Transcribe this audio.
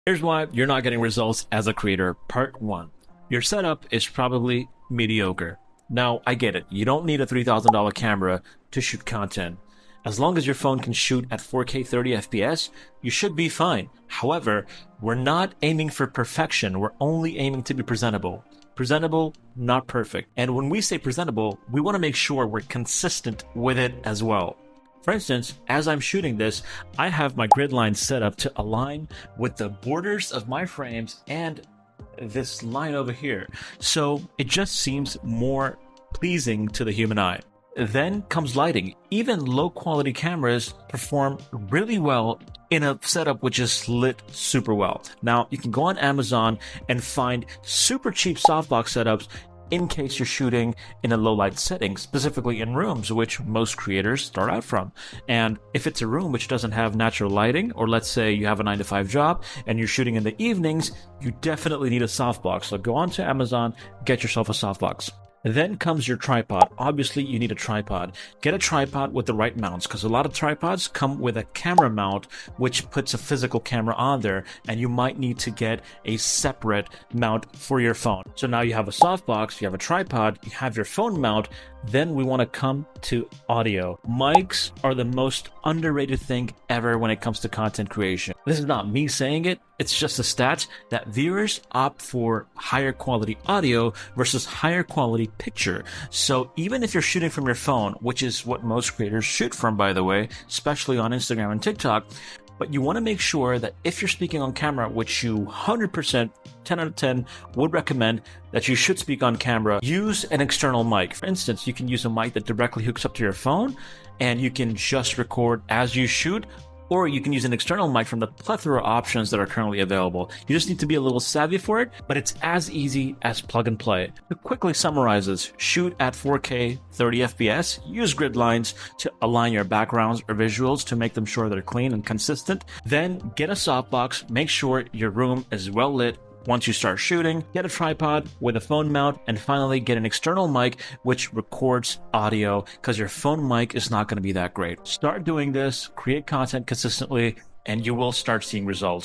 Here's why you're not getting results as a creator. Part one, your setup is probably mediocre. Now, I get it. You don't need a $3,000 camera to shoot content. As long as your phone can shoot at 4K 30 FPS, you should be fine. However, we're not aiming for perfection. We're only aiming to be presentable. Presentable, not perfect. And when we say presentable, we want to make sure we're consistent with it as well. For instance, as I'm shooting this, I have my grid line set up to align with the borders of my frames and this line over here. So it just seems more pleasing to the human eye. Then comes lighting. Even low quality cameras perform really well in a setup which is lit super well. Now, you can go on Amazon and find super cheap softbox setups in case you're shooting in a low light setting, specifically in rooms, which most creators start out from. And if it's a room which doesn't have natural lighting, or let's say you have a 9-to-5 job and you're shooting in the evenings, you definitely need a softbox. So go on to Amazon, get yourself a softbox. Then comes your tripod. Obviously, you need a tripod. Get a tripod with the right mounts, because a lot of tripods come with a camera mount, which puts a physical camera on there, and you might need to get a separate mount for your phone. So now you have a softbox, you have a tripod, you have your phone mount. Then we want to come to audio. Mics are the most underrated thing ever when it comes to content creation. This is not me saying it. It's just a stat that viewers opt for higher quality audio versus higher quality picture. So even if you're shooting from your phone, which is what most creators shoot from, by the way, especially on Instagram and TikTok, but you want to make sure that if you're speaking on camera, which you 100%, 10 out of 10 would recommend that you should speak on camera, use an external mic. For instance, you can use a mic that directly hooks up to your phone and you can just record as you shoot, or you can use an external mic from the plethora of options that are currently available. You just need to be a little savvy for it, but it's as easy as plug and play. It quickly summarizes: shoot at 4K 30 FPS, use grid lines to align your backgrounds or visuals to make them sure they're clean and consistent. Then get a softbox, make sure your room is well lit. Once you start shooting, get a tripod with a phone mount, and finally get an external mic which records audio, because your phone mic is not going to be that great. Start doing this, create content consistently, and you will start seeing results.